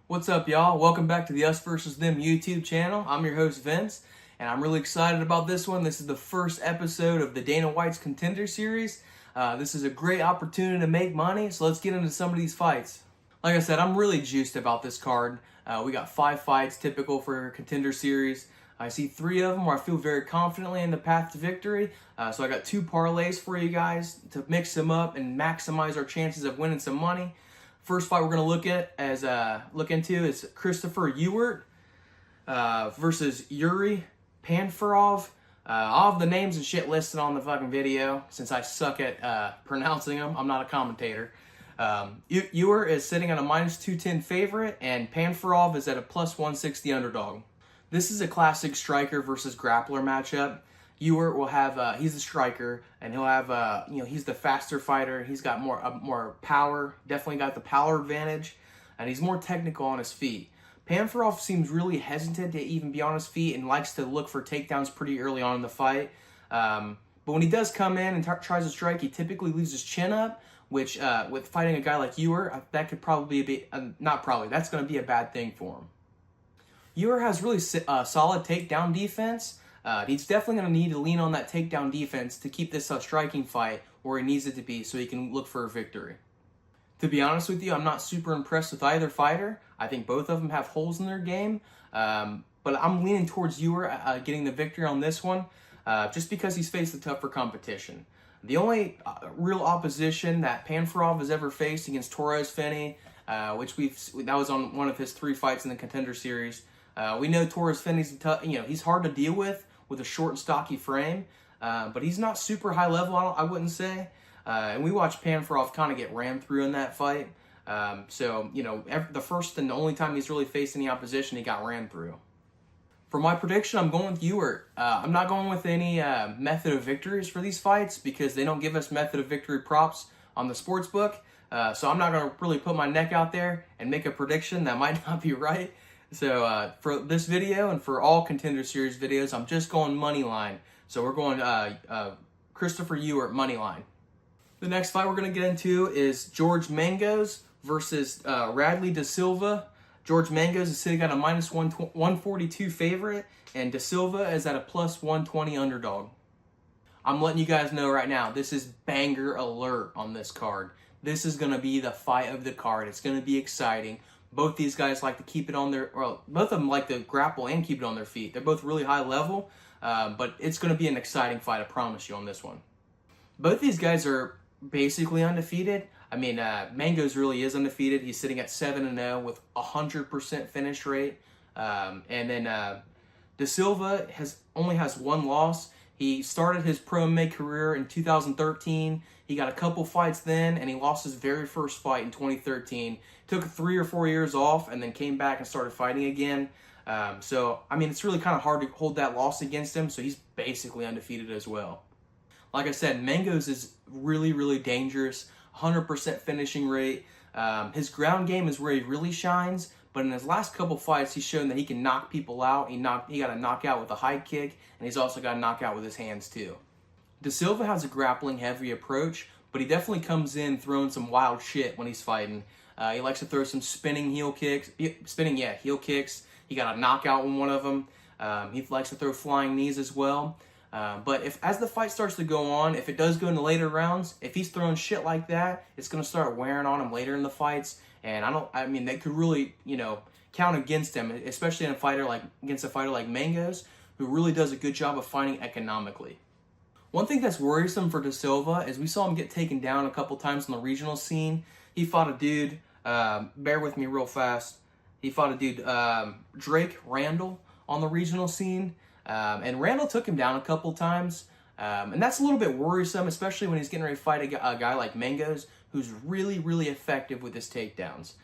What's up, y'all? Welcome back to the Us vs. Them YouTube channel. I'm your host, Vince, and I'm really excited about this one. This is the first episode of the Dana White's Contender series. This is a great opportunity to make money, so let's get into some of these fights. Like I said, I'm really juiced about this card. We got 5 fights, typical for a Contender series. I see 3 of them where I feel very confidently in the path to victory. So I got 2 parlays for you guys to mix them up and maximize our chances of winning some money. First fight we're going to look into is Christopher Ewart versus Yuri Panfarov. I'll have the names and shit listed on the fucking video since I suck at pronouncing them. I'm not a commentator. Ewart is sitting at a minus 210 favorite, and Panfarov is at a plus 160 underdog. This is a classic striker versus grappler matchup. Ewart will have, he's a striker, and he'll have, he's the faster fighter. He's got more power, definitely got the power advantage, and he's more technical on his feet. Panfarov seems really hesitant to even be on his feet and likes to look for takedowns pretty early on in the fight. But when he does come in and tries to strike, he typically leaves his chin up, which, with fighting a guy like Ewart, that could probably be, that's going to be a bad thing for him. Ewart has really solid takedown defense. He's definitely going to need to lean on that takedown defense to keep this a striking fight where he needs it to be so he can look for a victory. To be honest with you, I'm not super impressed with either fighter. I think both of them have holes in their game, but I'm leaning towards Ewart getting the victory on this one just because he's faced a tougher competition. The only real opposition that Panfarov has ever faced against Torres Finney, which that was on one of his 3 fights in the Contender series. We know Torres Finney's he's hard to deal with a short and stocky frame, but he's not super high level, I wouldn't say. And we watched Panfarov kind of get rammed through in that fight. The first and the only time he's really faced any opposition, he got rammed through. For my prediction, I'm going with Ewart. I'm not going with any method of victories for these fights because they don't give us method of victory props on the sports book. So I'm not going to really put my neck out there and make a prediction that might not be right. So for this video and for all Contender Series videos, I'm just going money line. So we're going Christopher Ewart money line. The next fight we're going to get into is George Mangos versus Radley Da Silva. George Mangos is sitting at a minus 142 favorite, and Da Silva is at a plus 120 underdog. I'm letting you guys know right now, this is banger alert on this card. This is going to be the fight of the card. It's going to be exciting. Both these guys like to keep it on both of them like to grapple and keep it on their feet. They're both really high level, but it's going to be an exciting fight, I promise you, on this one. Both these guys are basically undefeated. I mean, Mangos really is undefeated. He's sitting at 7-0 with 100% finish rate. And then Da Silva only has 1 loss. He started his pro MMA career in 2013. He got a couple fights then, and he lost his very first fight in 2013. Took 3 or 4 years off, and then came back and started fighting again. It's really kind of hard to hold that loss against him, so he's basically undefeated as well. Like I said, Mangos is really, really dangerous, 100% finishing rate. His ground game is where he really shines, but in his last couple fights, he's shown that he can knock people out. He got a knockout with a high kick, and he's also got a knockout with his hands too. Da Silva has a grappling-heavy approach, but he definitely comes in throwing some wild shit when he's fighting. He likes to throw some spinning heel kicks. Heel kicks. He got a knockout in one of them. He likes to throw flying knees as well. But as the fight starts to go on, if it does go into later rounds, if he's throwing shit like that, it's going to start wearing on him later in the fights. And they could really, count against him, especially against a fighter like Mangos, who really does a good job of fighting economically. One thing that's worrisome for Da Silva is we saw him get taken down a couple times on the regional scene. He fought a dude, bear with me real fast. He fought a dude, Drake Randall, on the regional scene. And Randall took him down a couple times. And that's a little bit worrisome, especially when he's getting ready to fight a guy like Mangos, who's really, really effective with his takedowns.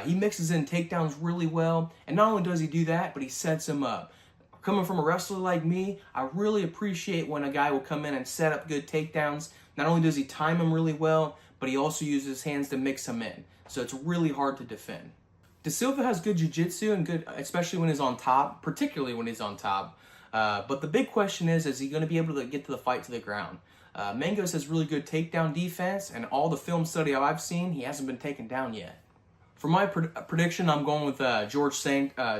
He mixes in takedowns really well. And not only does he do that, but he sets him up. Coming from a wrestler like me, I really appreciate when a guy will come in and set up good takedowns. Not only does he time them really well, but he also uses his hands to mix them in. So it's really hard to defend. Da Silva has good jiu-jitsu and good, especially when he's on top, particularly when he's on top. But the big question is he going to be able to get to the fight to the ground? Mangos has really good takedown defense, and all the film study I've seen, he hasn't been taken down yet. For my prediction, I'm going with George Mangos.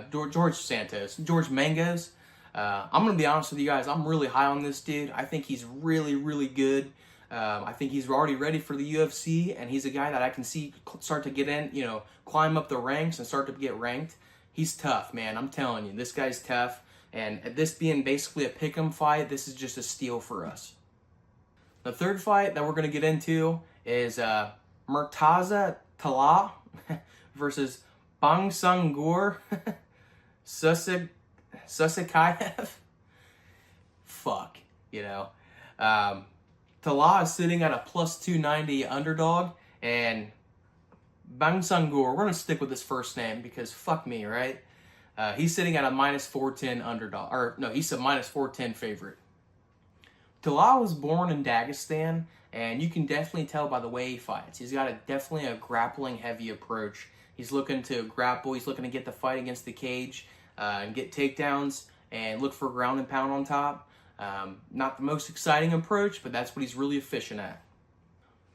I'm going to be honest with you guys. I'm really high on this dude. I think he's really, really good. I think he's already ready for the UFC, and he's a guy that I can see start to get in, climb up the ranks and start to get ranked. He's tough, man. I'm telling you, this guy's tough. And this being basically a pick'em fight, this is just a steal for us. The third fight that we're going to get into is Murtaza Talal versus Bangsangur Susikayev. Fuck, Talal is sitting at a plus 290 underdog, and Bangsangur, we're going to stick with his first name because fuck me, right? He's sitting at a minus 410 underdog, or no, he's a minus 410 favorite. Talal was born in Dagestan, and you can definitely tell by the way he fights. He's got definitely a grappling heavy approach. He's looking to grapple. He's looking to get the fight against the cage and get takedowns and look for ground and pound on top. Not the most exciting approach, but that's what he's really efficient at.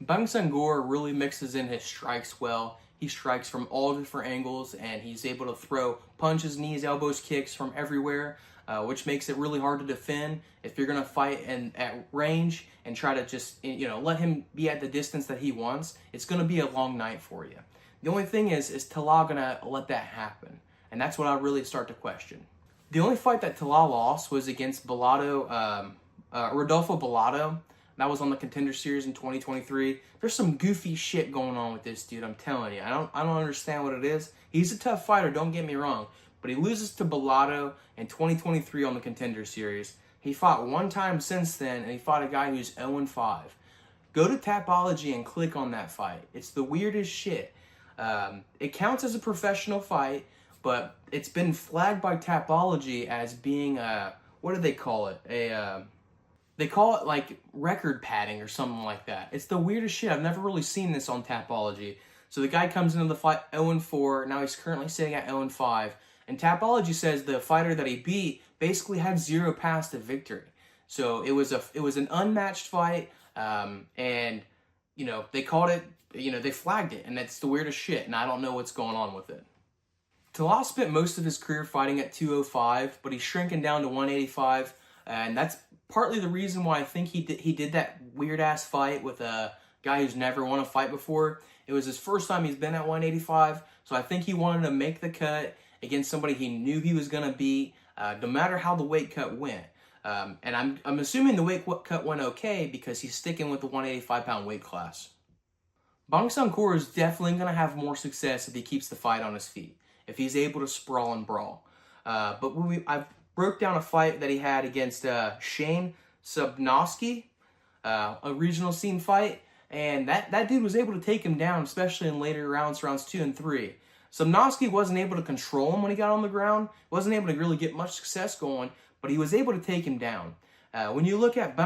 Bangsangur really mixes in his strikes well. He strikes from all different angles, and he's able to throw punches, knees, elbows, kicks from everywhere, which makes it really hard to defend if you're going to fight at range and try to just, let him be at the distance that he wants. It's going to be a long night for you. The only thing is Talal going to let that happen? And that's what I really start to question. The only fight that Talal lost was against Rodolfo Bellato. That was on the Contender Series in 2023. There's some goofy shit going on with this dude, I'm telling you. I don't understand what it is. He's a tough fighter, don't get me wrong. But he loses to Bellato in 2023 on the Contender Series. He fought one time since then, and he fought a guy who's 0-5. Go to Tapology and click on that fight. It's the weirdest shit. It counts as a professional fight, but it's been flagged by Tapology as being what do they call it? They call it like record padding or something like that. It's the weirdest shit. I've never really seen this on Tapology. So the guy comes into the fight 0-4. Now he's currently sitting at 0-5. And Tapology says the fighter that he beat basically had 0 paths to victory. So it was an unmatched fight. And they called it. They flagged it, and it's the weirdest shit. And I don't know what's going on with it. Talal spent most of his career fighting at 205, but he's shrinking down to 185, and that's partly the reason why I think he did that weird-ass fight with a guy who's never won a fight before. It was his first time he's been at 185, so I think he wanted to make the cut against somebody he knew he was going to beat, no matter how the weight cut went. And I'm assuming the weight cut went okay because he's sticking with the 185-pound weight class. Bangsangur is definitely going to have more success if he keeps the fight on his feet, if he's able to sprawl and brawl. But I broke down a fight that he had against Shane Subnowski, a regional scene fight, and that dude was able to take him down, especially in later rounds 2 and 3. Subnowski wasn't able to control him when he got on the ground, wasn't able to really get much success going, but he was able to take him down. When you look at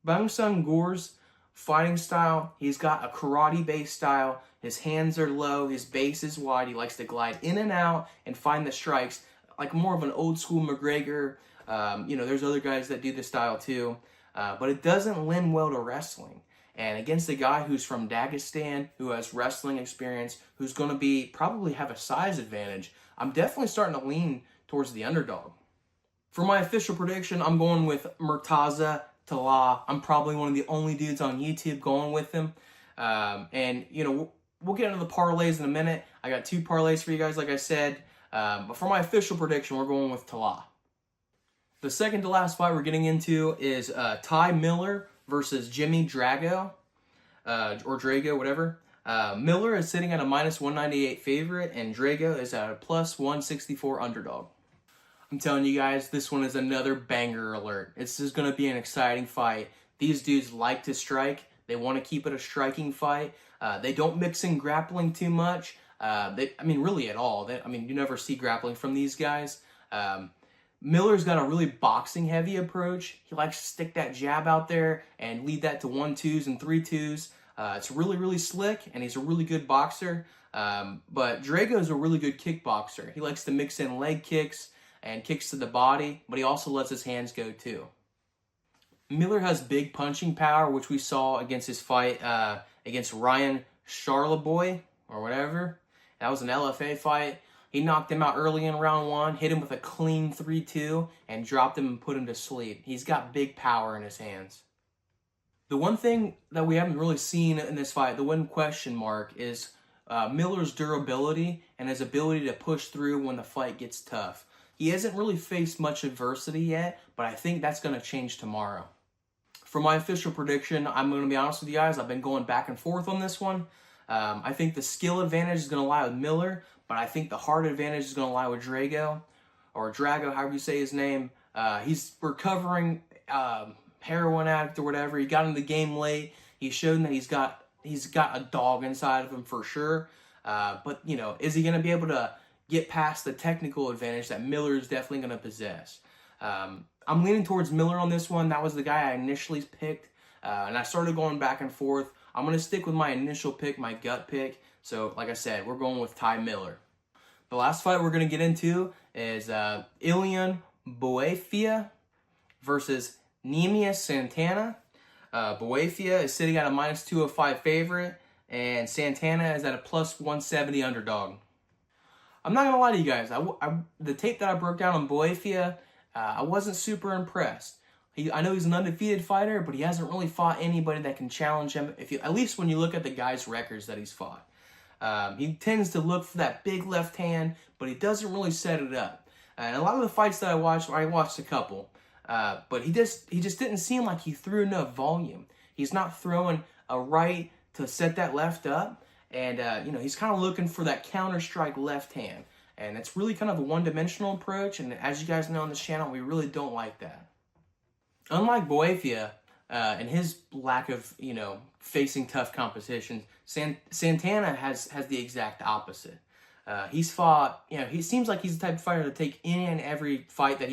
Bangsangur's fighting style, he's got a karate-based style. His hands are low, his base is wide, he likes to glide in and out and find the strikes, like more of an old-school McGregor. There's other guys that do this style too, but it doesn't lend well to wrestling. And against a guy who's from Dagestan, who has wrestling experience, who's going to probably have a size advantage, I'm definitely starting to lean towards the underdog. For my official prediction, I'm going with Murtaza Talal. I'm probably one of the only dudes on YouTube going with him. We'll get into the parlays in a minute. I got 2 parlays for you guys, like I said. But for my official prediction, we're going with Talal. The second to last fight we're getting into is Ty Miller versus Jimmy Drago, or Drago, whatever. Miller is sitting at a minus 198 favorite, and Drago is at a plus 164 underdog. I'm telling you guys, this one is another banger alert. This is going to be an exciting fight. These dudes like to strike. They want to keep it a striking fight. They don't mix in grappling too much. Really at all. You never see grappling from these guys. Miller's got a really boxing-heavy approach. He likes to stick that jab out there and lead that to 1-2s and 3-2s. It's really, really slick, and he's a really good boxer. But Drago's a really good kickboxer. He likes to mix in leg kicks and kicks to the body, but he also lets his hands go too. Miller has big punching power, which we saw against his fight against Ryan Charleboy, or whatever. That was an LFA fight. He knocked him out early in round 1, hit him with a clean 3-2, and dropped him and put him to sleep. He's got big power in his hands. The one thing that we haven't really seen in this fight, the one question mark, is Miller's durability and his ability to push through when the fight gets tough. He hasn't really faced much adversity yet, but I think that's going to change tomorrow. For my official prediction, I'm going to be honest with you guys, I've been going back and forth on this one. I think the skill advantage is going to lie with Miller, but I think the heart advantage is going to lie with Drago, or Drago, however you say his name. He's recovering heroin addict or whatever. He got in the game late. He's shown that he's got a dog inside of him for sure. But, you know, is he going to be able to get past the technical advantage that Miller is definitely going to possess? I'm leaning towards Miller on this one. That was the guy I initially picked, and I started going back and forth. I'm going to stick with my initial pick, my gut pick. So, like I said, we're going with Ty Miller. The last fight we're going to get into is Ilian Boafia versus Nemia Santana. Boafia is sitting at a -205 favorite, and Santana is at a +170 underdog. I'm not going to lie to you guys. The tape that I broke down on Boafia, I wasn't super impressed. I know he's an undefeated fighter, but he hasn't really fought anybody that can challenge him, at least when you look at the guy's records that he's fought. He tends to look for that big left hand, but he doesn't really set it up. And a lot of the fights that I watched a couple, but he just didn't seem like he threw enough volume. He's not throwing a right to set that left up, and you know, he's kind of looking for that counter strike left hand. And it's really kind of a one-dimensional approach, and as you guys know on this channel, we really don't like that. Unlike Boafia, and his lack of, you know, facing tough competition, Santana has the exact opposite. He's fought, you know, he seems like he's the type of fighter to take any and every fight that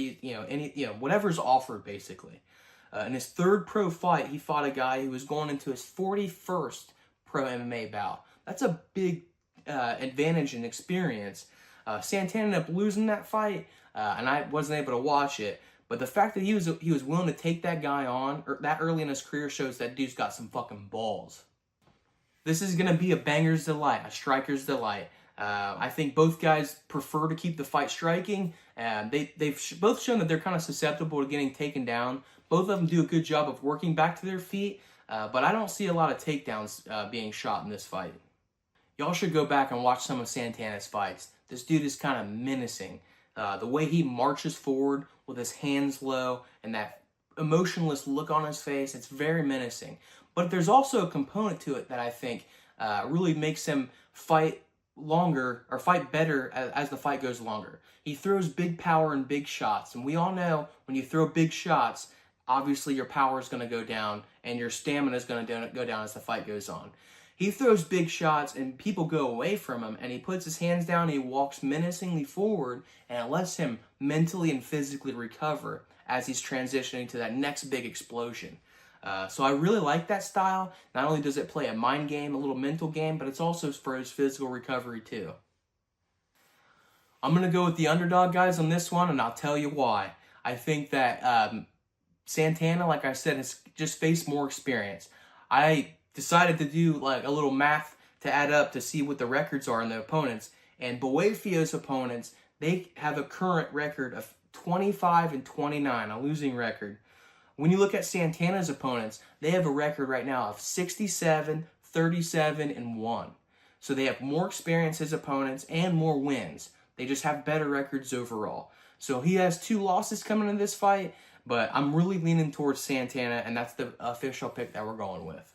whatever's offered, basically. In his third pro fight, he fought a guy who was going into his 41st pro MMA bout. That's a big advantage and experience. Santana ended up losing that fight, and I wasn't able to watch it. But the fact that he was willing to take that guy on that early in his career shows that dude's got some fucking balls. This is going to be a banger's delight, a striker's delight. I think both guys prefer to keep the fight striking. They've both shown that they're kind of susceptible to getting taken down. Both of them do a good job of working back to their feet, but I don't see a lot of takedowns being shot in this fight. Y'all should go back and watch some of Santana's fights. This dude is kind of menacing. The way he marches forward with his hands low and that emotionless look on his face, it's very menacing. But there's also a component to it that I think really makes him fight longer or fight better as the fight goes longer. He throws big power and big shots, and we all know when you throw big shots, obviously your power is going to go down and your stamina is going to go down as the fight goes on. He throws big shots and people go away from him, and he puts his hands down and he walks menacingly forward, and it lets him mentally and physically recover as he's transitioning to that next big explosion. So I really like that style. Not only does it play a mind game, a little mental game, but it's also for his physical recovery too. I'm going to go with the underdog, guys, on this one, and I'll tell you why. I think that Santana, like I said, has just faced more experience. I decided to do like a little math to add up to see what the records are in the opponents. And Boafia's opponents, they have a current record of 25-29, a losing record. When you look at Santana's opponents, they have a record right now of 67, 37, and 1. So they have more experience as opponents and more wins. They just have better records overall. So he has 2 losses coming in this fight, but I'm really leaning towards Santana, and that's the official pick that we're going with.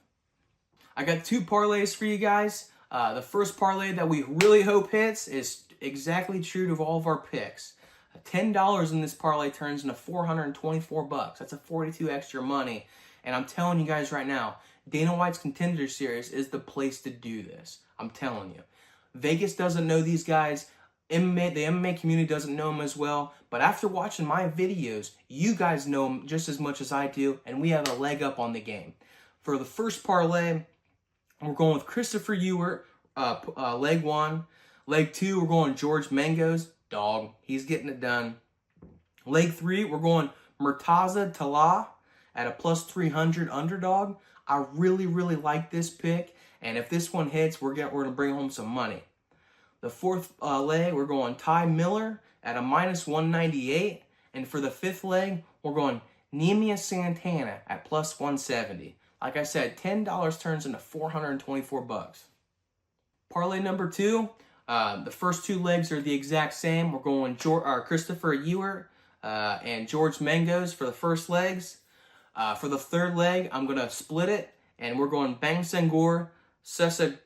I got 2 parlays for you guys. The first parlay that we really hope hits is exactly true to all of our picks. $10 in this parlay turns into $424. That's a 42 extra money. And I'm telling you guys right now, Dana White's Contender Series is the place to do this. I'm telling you. Vegas doesn't know these guys. The MMA community doesn't know them as well. But after watching my videos, you guys know them just as much as I do. And we have a leg up on the game. For the first parlay, we're going with Christopher Ewart, leg 1. Leg 2, we're going George Mengos, dog. He's getting it done. Leg 3, we're going Murtaza Tallah at a +300 underdog. I really, really like this pick. And if this one hits, we're gonna bring home some money. The fourth leg, we're going Ty Miller at a minus 198. And for the fifth leg, we're going Nemia Santana at plus 170. Like I said, $10 turns into 424 bucks. Parlay number 2, the first 2 legs are the exact same. We're going Christopher Ewert and George Mengos for the first legs. For the third leg, I'm going to split it, and we're going Bang Senghor, Sesa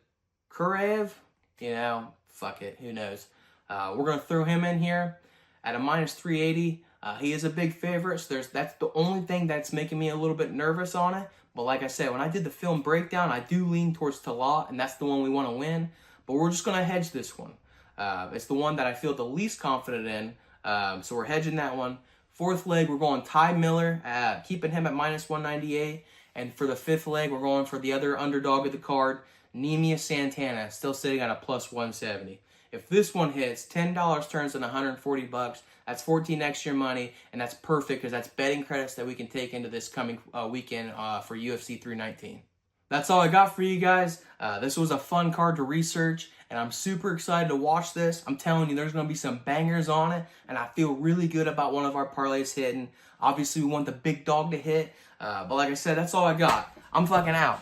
Kurev. You know, fuck it, who knows. We're going to throw him in here at a minus 380. He is a big favorite, so that's the only thing that's making me a little bit nervous on it. But like I said, when I did the film breakdown, I do lean towards Talat, and that's the one we want to win. But we're just going to hedge this one. It's the one that I feel the least confident in, so we're hedging that one. Fourth leg, we're going Ty Miller, keeping him at minus 198. And for the fifth leg, we're going for the other underdog of the card, Nemia Santana, still sitting at a plus 170. If this one hits, $10 turns into 140 bucks. That's 14x your money, and that's perfect because that's betting credits that we can take into this coming weekend for UFC 319. That's all I got for you guys. This was a fun card to research, and I'm super excited to watch this. I'm telling you, there's going to be some bangers on it, and I feel really good about one of our parlays hitting. Obviously, we want the big dog to hit, but like I said, that's all I got. I'm fucking out.